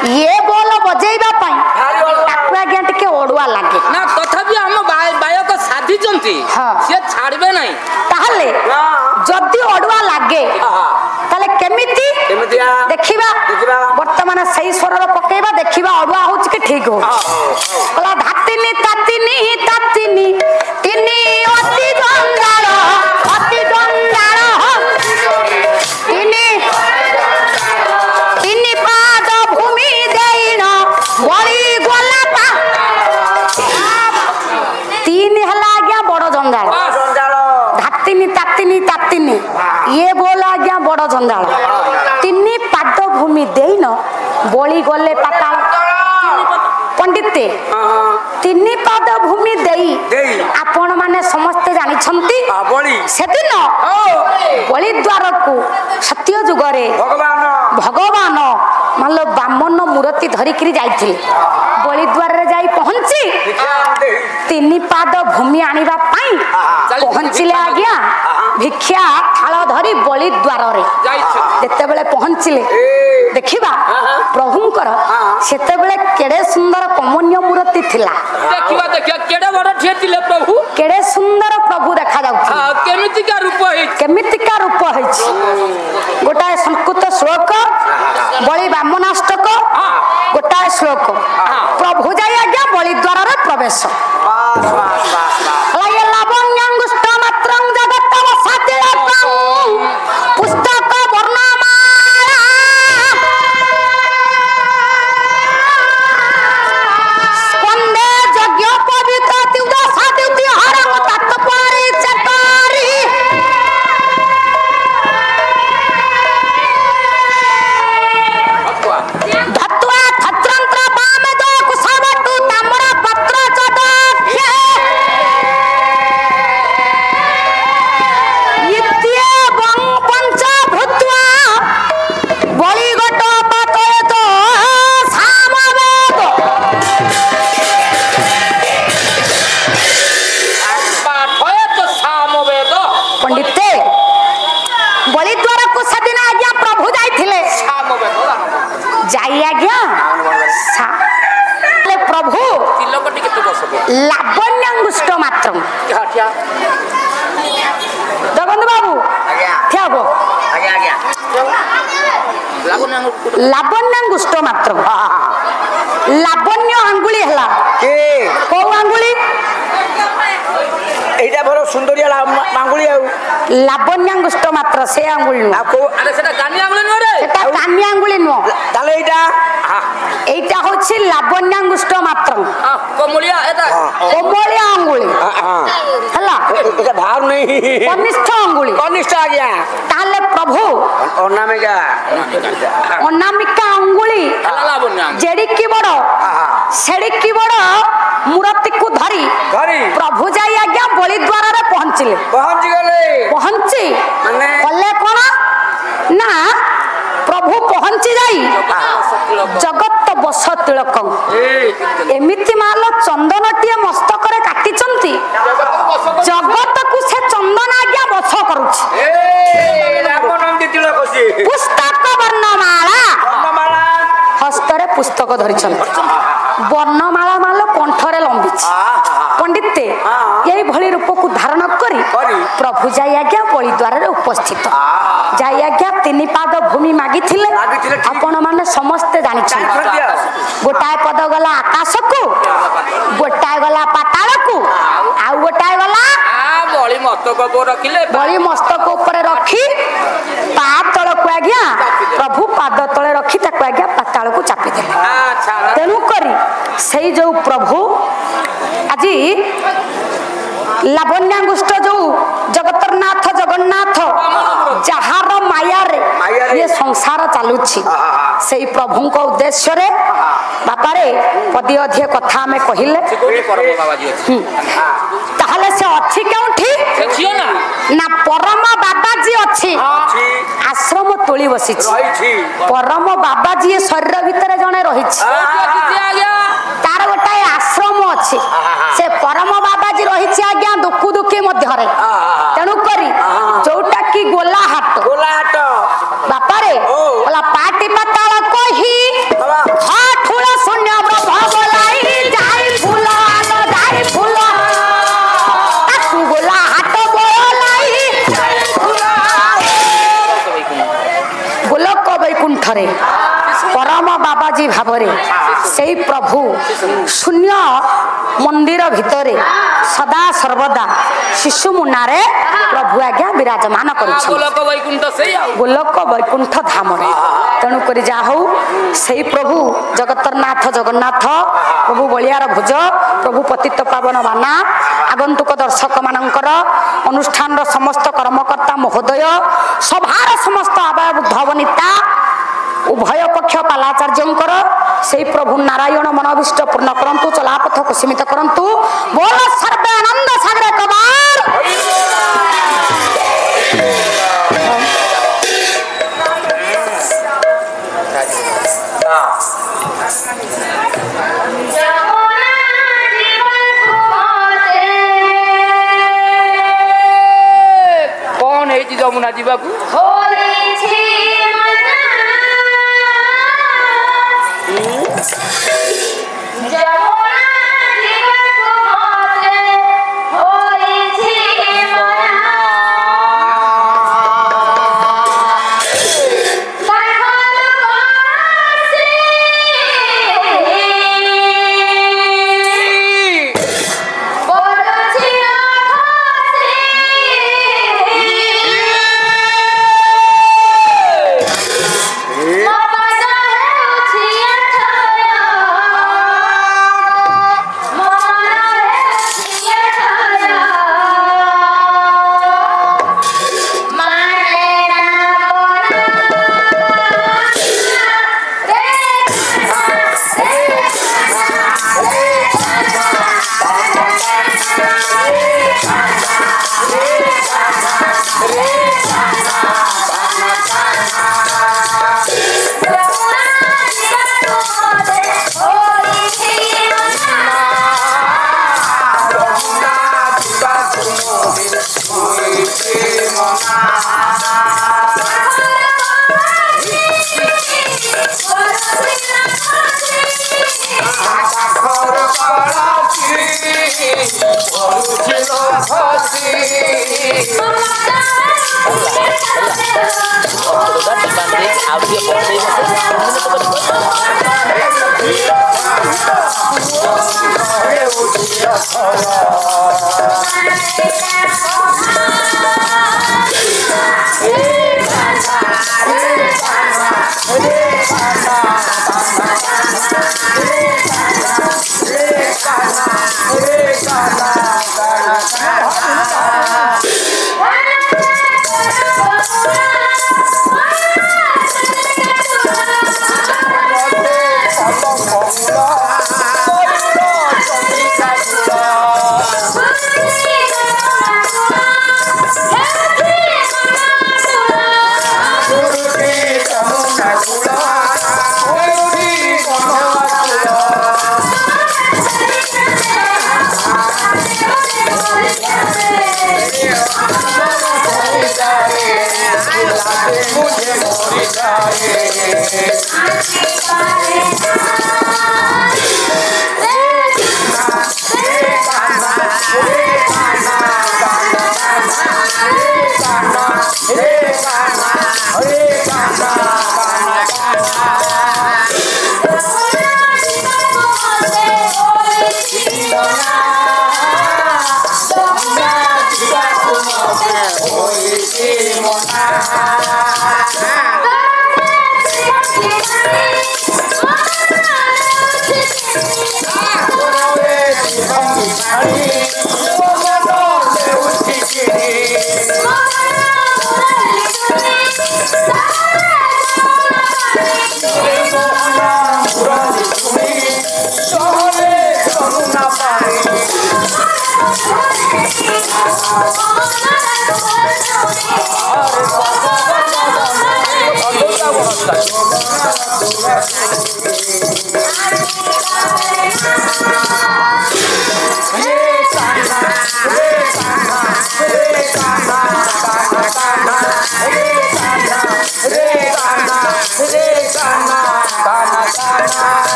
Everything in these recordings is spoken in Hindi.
ये बोल बजेइबा पई ताकू आज्ञा टिके ओडुआ लागे ना तथापि हम बायक साधी चंती से छाड़बे नहीं ताहले जदी ओडुआ लागे ताले केमिति देखिबा वर्तमान सही स्वर पकेबा देखिबा ओडुआ होछ कि ठीक हो कला धातिनी तातिनी तातिनी तिनी अति जंजाल तिनी तिनी पाद भूमि देइन बड़ी गोला पा तीन हला गया बड़ जंजाल धातिनी तातिनी तातिनी ये बोला गया बड़ जंजाल तिनी पाद भूमि देइन बड़ी गले पाताल पंडिते तिनी पाद भूमि देई आपण माने समस्ते जानि छंती से दिन बलि द्वार को सत्य जुगरे भगवान मान लो ब्राह्मण मूर्ति धरिकरी जाइथिले बलि द्वार रे जाई पहुंची तिनी पाद भूमि आनिबा पाई पहुंचिले आज्ञा भिक्षा थाल धरी बलि द्वार रे जते बेले पहुंचिले देखिबा प्रभुंकर सेते बेले केडे सुंदर कमन्य मूर्ति थिला देखिबा देखिया केडे बड़ ठेतिले प्रभु केडे सुंदर प्रभु देखा जाउछि केमितिका रूप है केमितिका रूप है गोटाए संस्कृत श्लोक बलि ब्राह्मणाष्टक गोटाए श्लोक प्रभु जाय आज्ञा बलि द्वार रे प्रवेश ये लावण्यांगुष्ठ मात्रं जगत वसतिलकं पुस्तक वर्णमाला स्कंदे यज्ञ पवित्र तिउदा सादिति हरम तत्परि चकारी धत्वा छत्रंत्र बामेद कुशवटु ताम्र पत्र चदख्य इत्येवं पंच भूत्वा बलिघट पातयत सामवेद पाठयत सामवेद पंडिते बलि द्वार को सदिन आज्ञा प्रभु जाइथिले सामवेद जाई आज्ञा प्रभु तिलकटी केते बसबो लावण्यांगुष्ठ मात्र क्या जगन्नाथ बाबू आज्ञा क्या हो आज्ञा आज्ञा लावण्यांगुष्ठ मात्र लावण्य आंगुली हला के को आंगुली एटा भरो सुंदरिया आंगुली आउ लावण्यांगुष्ठ मात्र से आंगुली नु आको अरे सेटा कानी आंगुली न रे एटा कान्या आंगुली नु ताले एटा होछि लावण्यांगुष्ठ मात्र कमलिया एटा कोमलिया आंगुली हला एटा भार नहीं कनिष्ठ आंगुली कनिष्ठ आ गया ताले प्रभु अनामिका अनामिका आंगुली लावण्य जेडी की बड़ सेडी की बड़ मूर्ति को धरी प्रभु जाई आज्ञा बलि द्वार रे पहुंचले पहुंची माने कले कोन ना प्रभु पहुंची जाई जगत बस तिलकं एमिति माल चंदनटिए मस्तक रे काटी चंती जगत को से चंदन आज्ञा बस करूछि पुस्तक वर्णमाला हस्तरे पुस्तक धरि चंती वर्णमाला माल कंठरे लंबिछि पंडिते यही भली रूप को धारण करी प्रभु जाई आज्ञा बलि द्वार रे उपस्थित जाई आज्ञा तीन पाद भूमि मागिथिले आपण माने समस्त जानि छ गोटाए पद गला आकाश को गोटाए गला पाताल को आ गोटाए गला बलि मस्तक को रखिले बलि मस्तक ऊपर रखी पाद तळ को आज्ञा प्रभु पाद तळे रखी ताको आज्ञा पाताल को चापी देले तेनु करी सेई जो प्रभु आजी लावण्यांगुष्ठ जो जगतरनाथ जगन्नाथ जहार माया रे ये संसार चालुछि सेई प्रभु को उद्देश्य रे बापा रे पदी अधिक कथा में कहिले ताहले से अछि केउठी ना परम बाबाजी अछि आश्रम तोली बसी परम बाबाजी शरीर भीतर जने रही तार गोटाए आश्रम अछि से परम बाबाजी रही आज्ञा दुख दुखी मध्य तेणु करी जोटा की गोला हाट बापा रे बोला पाटी पाताल कही परम बाबाजी भावरे सेई प्रभु शून्य मंदिर भितरे सदा सर्वदा शिशु मुन्नारे प्रभु आज्ञा विराजमान करुछ गोलक वैकुंठ धाम तेणु करी जा हौ सेई प्रभु जगतरनाथ जगन्नाथ प्रभु बलियार भुज प्रभु पतित पावन बाना आगंतुक दर्शक मानकर अनुष्ठान समस्त कर्मकर्ता महोदय सभार समस्त आवाय बुद्धवनिता उभय पक्ष पालाचार्यंकर से प्रभु नारायण मनोभिष्ट पूर्ण करंतु चलापथ को सीमित करंतु बोल सर्वानंद सागर कबार कौन है जमुना जीवा को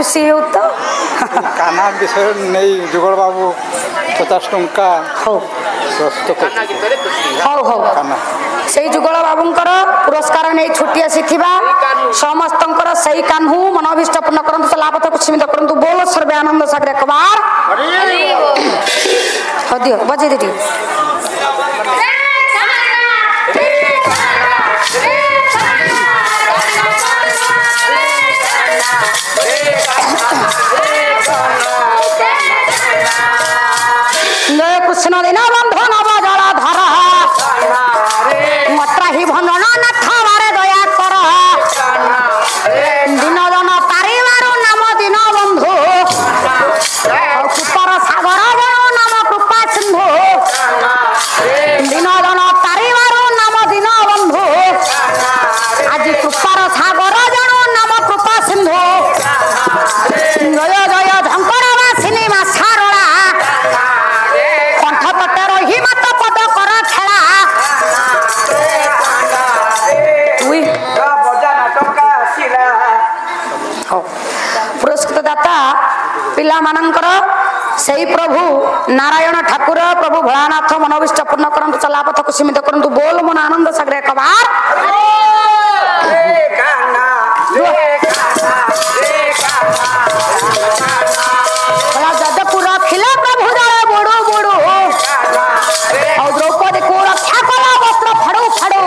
खुशी हो तो काना विषय नहीं जुगल बाबू 50 टंका हो प्रस्तुत କାହ୍ନା ଗୀତରେ ଖୁସି ହଉ ହଉ काना ସେଇ ଯୁଗଳ ବାବୁଙ୍କର ପୁରସ୍କାର ନେଇ ଛୁଟି ଆସିଥିବା ସମସ୍ତଙ୍କର ସେଇ କାହ୍ନୁ ମନୋଭିଷ୍ଟ ପୂର୍ଣ୍ଣ କରନ୍ତୁ ଲାଭତକୁ ସୀମିତ କରନ୍ତୁ ବୋଲ ସର୍ବେ ଆନନ୍ଦ ସାଗର କବାର ହଉ ଦିଅ ବଜେଇ ଦେ ଟିକେ কৃষ্ণ দিন বন্ধু নব জল ধর মত্রাহি ভঞ্জন নাথ বারে দয়া কর দিন জন পারিবার নাম দিন বন্ধু কৃপার সাগর জন নাম কৃপা সিন্ধু দিন জন পারিবার নাম দিন বন্ধু আজি কৃপার সাগর জন নাম কৃপা সিন্ধু জয় জয় ঝঙ্কর বাসিনী মা সারলা पुरस्कृत दाता पिला मानकर सेई प्रभु नारायण ठाकुर प्रभु भोलानाथ मनोविष्ट पूर्ण करंतु चलापथ को सीमित करंतु बोल मन आनंद सागर एक बार जदपुर रखिले प्रभु जड़े बुड़ू बुड़ू और द्रौपदी को रक्षा कला वस्त्र फड़ू फड़ू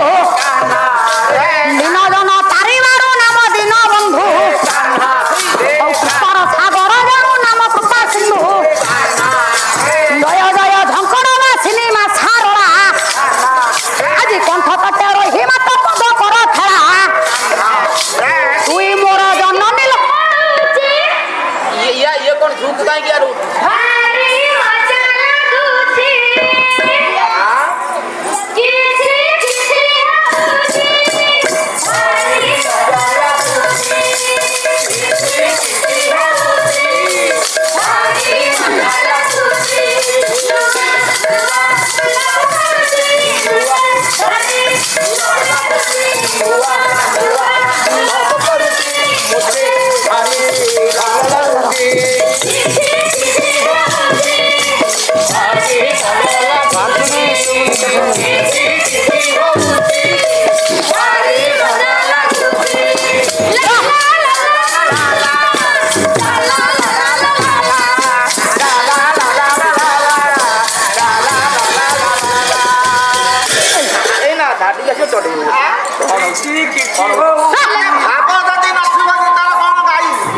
दिन जन तारिबार नाम दिन बंधु कृपार सागर जानू नाम कृपा सिंधु जय जय झंकड़ बासिनी मा सारला आज कंठ कटे रही मत पद कर खेला तुई मोर जननी ये कौन झूक काई गया रू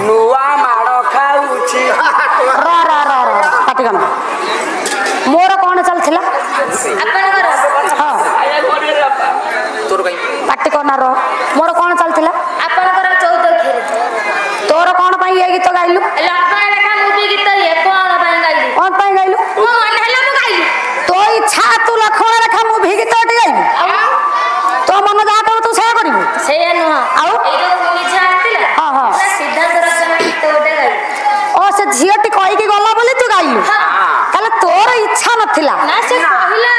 नुआ माड़ खाऊची मोर कौन चलथिला पाटी करना रो मोर कौन चलथिला आपनकर 14 खेर तोर कौन पाई ये गीत गाइलु लक्ष्मण रेखा मूवी गीत ये कौन पाई गाइलु कौन पाई गाइलु मो मन हला मु गाइलु तो इच्छा तू लक्ष्मण रेखा मूवी गीत टी गाइलु तो मन जा कहू तू से करिवु से नुह आउ ए जो इच्छा आतिला हां हां सिद्धांत रचना गीत ओटे गाइलु ओ से झियटी कहि के गला बोली तू गाइलु ताले तोर इच्छा नथिला ना से कहिला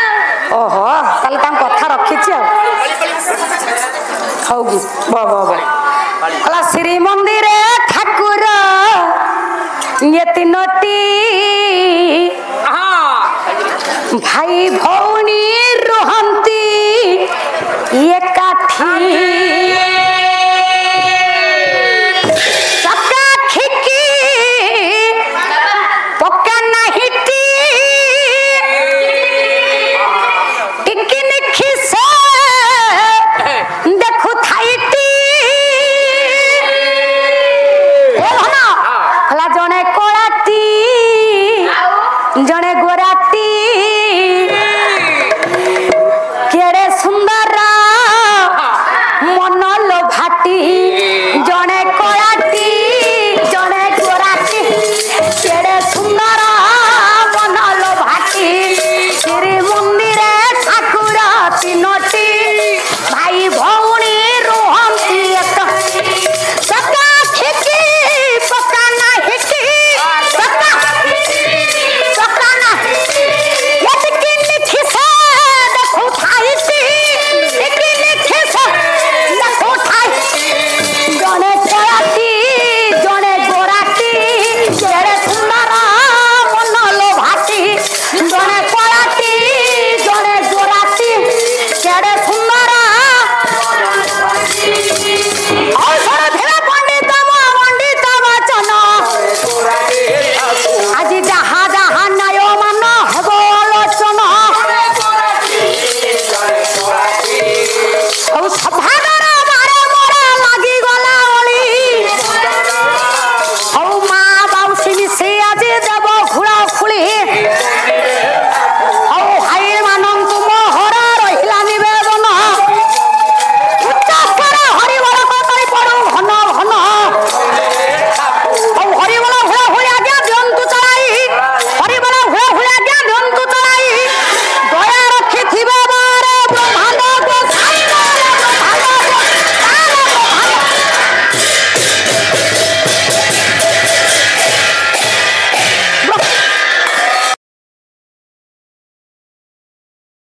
ओहो ताले ताम कथा रखिछि आ हौगु बा अला श्री मंदिर ठाकुर ये तीनोटी भाई भौनी रुहंती एकाठी